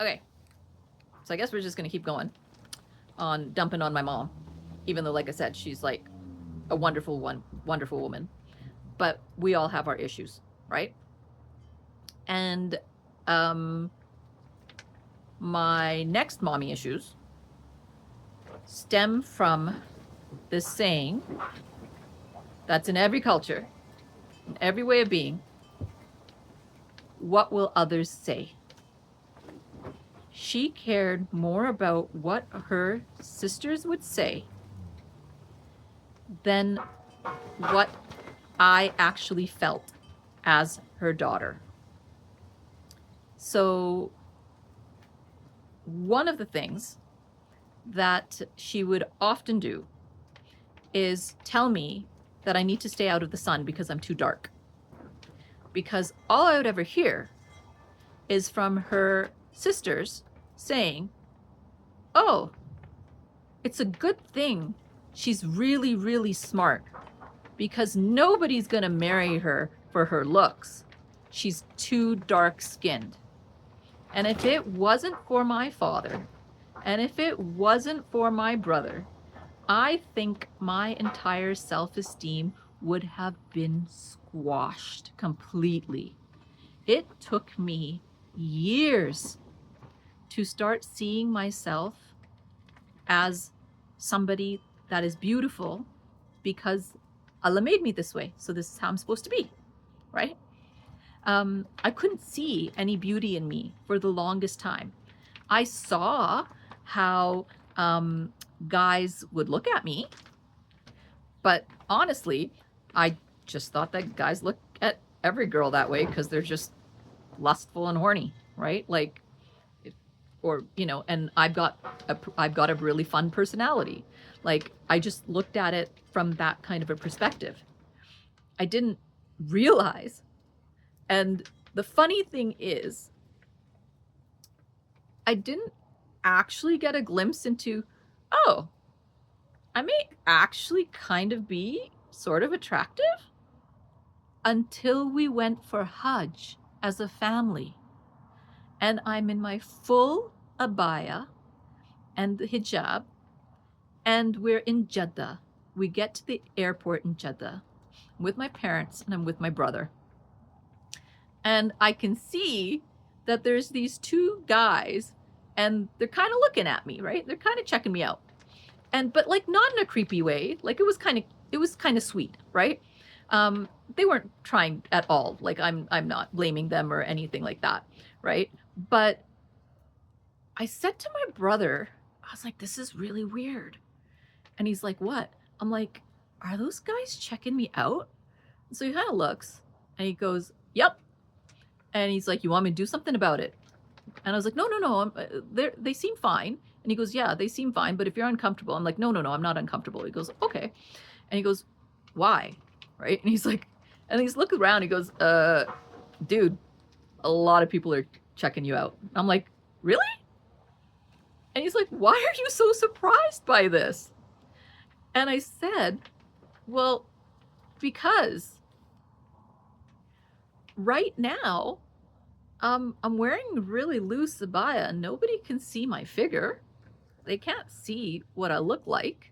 Okay, so I guess we're just gonna keep going on dumping on my mom, even though, like I said, she's like a wonderful woman. But we all have our issues, right? And my next mommy issues stem from this saying that's in every culture, in every way of being. What will others say? She cared more about what her sisters would say than what I actually felt as her daughter. So one of the things that she would often do is tell me that I need to stay out of the sun because I'm too dark. Because all I would ever hear is from her sisters saying, oh, it's a good thing she's really, really smart because nobody's going to marry her for her looks. She's too dark-skinned. And if it wasn't for my father, and if it wasn't for my brother, I think my entire self-esteem would have been squashed completely. It took me years to start seeing myself as somebody that is beautiful because Allah made me this way, so this is how I'm supposed to be, right? I couldn't see any beauty in me for the longest time. I saw how guys would look at me, but honestly, I just thought that guys look at every girl that way because they're just lustful and horny, right? Like, or you know, and I've got a really fun personality. Like, I just looked at it from that kind of a perspective. I didn't realize, and the funny thing is, I didn't actually get a glimpse into, oh, I may actually kind of be sort of attractive until we went for Hajj as a family. And I'm in my full abaya and the hijab, and we're in Jeddah. We get to the airport in Jeddah with my parents, and I'm with my brother. And I can see that there's these two guys, and they're kind of looking at me, right? They're kind of checking me out. But like not in a creepy way. Like it was kind of sweet, right? They weren't trying at all. Like I'm not blaming them or anything like that, right? But I said to my brother, I was like, this is really weird. And he's like, what? I'm like, are those guys checking me out? And so he kind of looks and he goes, yep. And he's like, you want me to do something about it? And I was like, no, they seem fine. And he goes, yeah, they seem fine, but if you're uncomfortable, I'm like, no, I'm not uncomfortable. He goes, okay. And he goes, why? Right? And he's like, and he's looking around, he goes, dude, a lot of people are checking you out. I'm like, really? And he's like, why are you so surprised by this? And I said, well, because right now, I'm wearing a really loose abaya and nobody can see my figure. They can't see what I look like.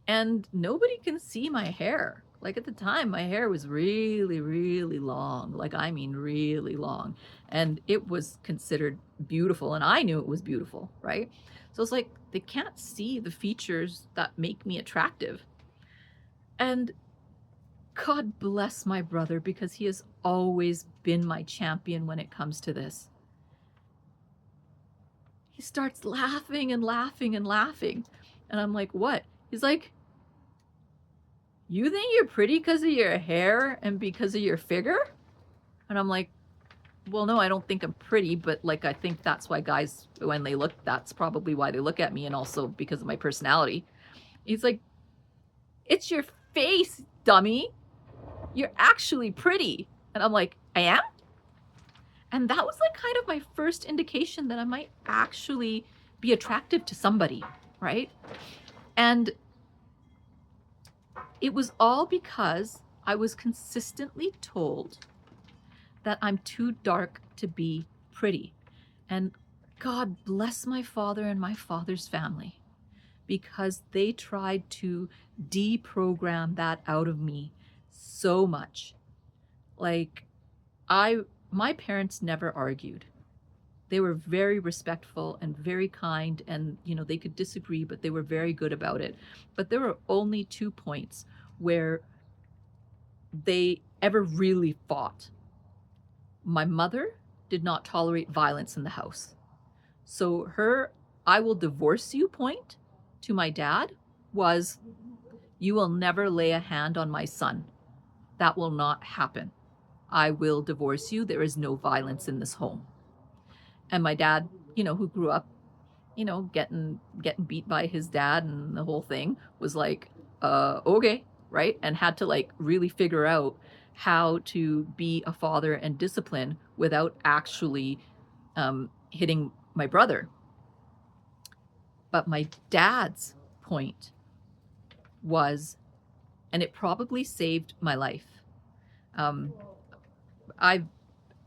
And nobody can see my hair. Like at the time, my hair was really, really long. Like, I mean, really long. And it was considered beautiful. And I knew it was beautiful, right? So it's like, they can't see the features that make me attractive. And God bless my brother because he has always been my champion when it comes to this. He starts laughing and laughing and laughing. And I'm like, what? He's like, you think you're pretty because of your hair and because of your figure? And I'm like, well, no, I don't think I'm pretty, but like, I think that's why guys, when they look, that's probably why they look at me, and also because of my personality. He's like, it's your face, dummy. You're actually pretty. And I'm like, I am? And that was like kind of my first indication that I might actually be attractive to somebody, right? And it was all because I was consistently told that I'm too dark to be pretty. And God bless my father and my father's family, because they tried to deprogram that out of me so much. Like, my parents never argued. They were very respectful and very kind, and they could disagree, but they were very good about it. But there were only 2 points where they ever really fought. My mother did not tolerate violence in the house. So her "I will divorce you" point to my dad was, "You will never lay a hand on my son. That will not happen. I will divorce you. There is no violence in this home." And my dad, who grew up, getting beat by his dad and the whole thing, was like, okay, right? And had to like really figure out how to be a father and discipline without actually hitting my brother. But my dad's point was, and it probably saved my life. I've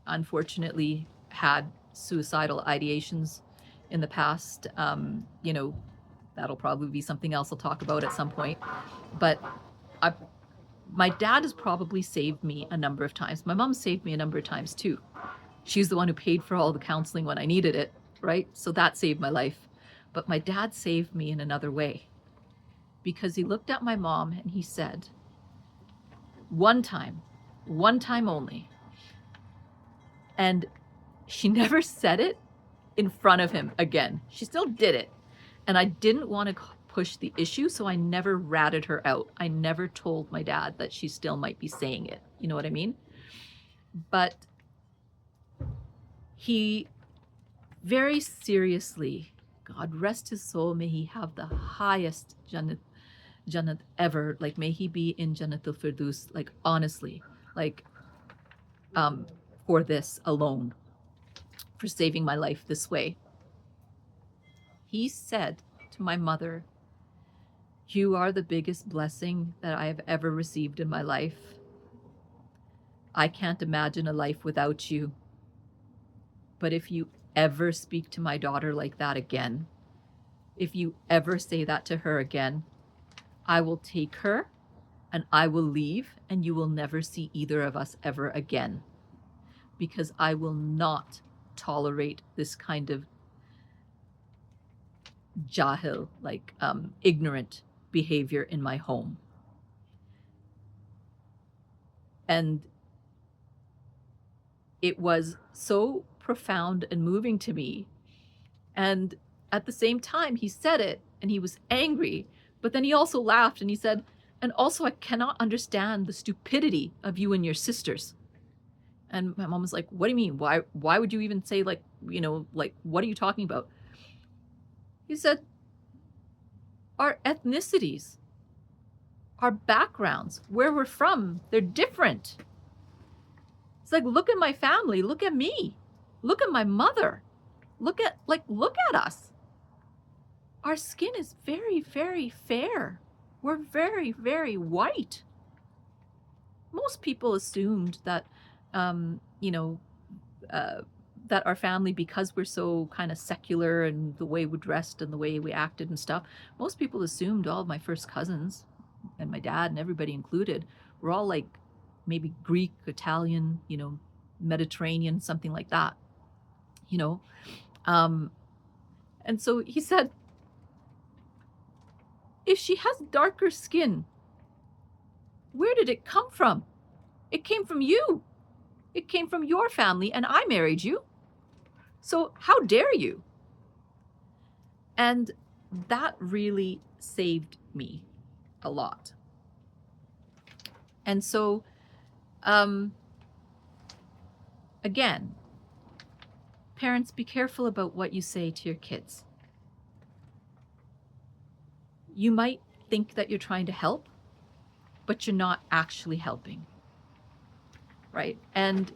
unfortunately had suicidal ideations in the past. That'll probably be something else I'll talk about at some point. But my dad has probably saved me a number of times. My mom saved me a number of times too. She's the one who paid for all the counseling when I needed it, right? So that saved my life. But my dad saved me in another way, because he looked at my mom and he said, one time only. And she never said it in front of him again. She still did it. And I didn't want to push the issue, so I never ratted her out. I never told my dad that she still might be saying it. You know what I mean? But he very seriously, God rest his soul, may he have the highest Jannat ever. Like, may he be in Jannatul Firdaus, like, honestly, like, for this alone, for saving my life this way. He said to my mother, "You are the biggest blessing that I have ever received in my life. I can't imagine a life without you. But if you ever speak to my daughter like that again, if you ever say that to her again, I will take her and I will leave, and you will never see either of us ever again, because I will not tolerate this kind of jahil, like ignorant behavior in my home." And it was so profound and moving to me. And at the same time, he said it and he was angry, but then he also laughed and he said, "And also, I cannot understand the stupidity of you and your sisters." And my mom was like, "What do you mean? Why would you even say, like, like, what are you talking about?" He said, "Our ethnicities, our backgrounds, where we're from, they're different. It's like, look at my family, look at me, look at my mother, look at us. Our skin is very, very fair. We're very, very white. Most people assumed that, that our family, because we're so kind of secular and the way we dressed and the way we acted and stuff, most people assumed all of my first cousins and my dad and everybody included were all like maybe Greek, Italian, Mediterranean, something like that, And so he said, "If she has darker skin, where did it come from? It came from you. It came from your family, and I married you. So how dare you?" And that really saved me a lot. And so, again, parents, be careful about what you say to your kids. You might think that you're trying to help, but you're not actually helping, right? And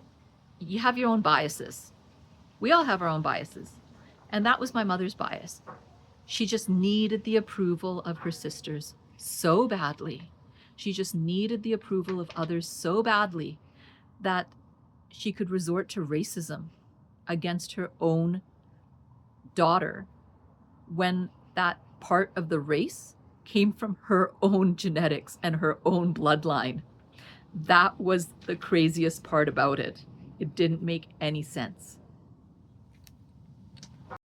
you have your own biases. We all have our own biases. And that was my mother's bias. She just needed the approval of her sisters so badly. She just needed the approval of others so badly that she could resort to racism against her own daughter when that part of the race came from her own genetics and her own bloodline. That was the craziest part about it. It didn't make any sense.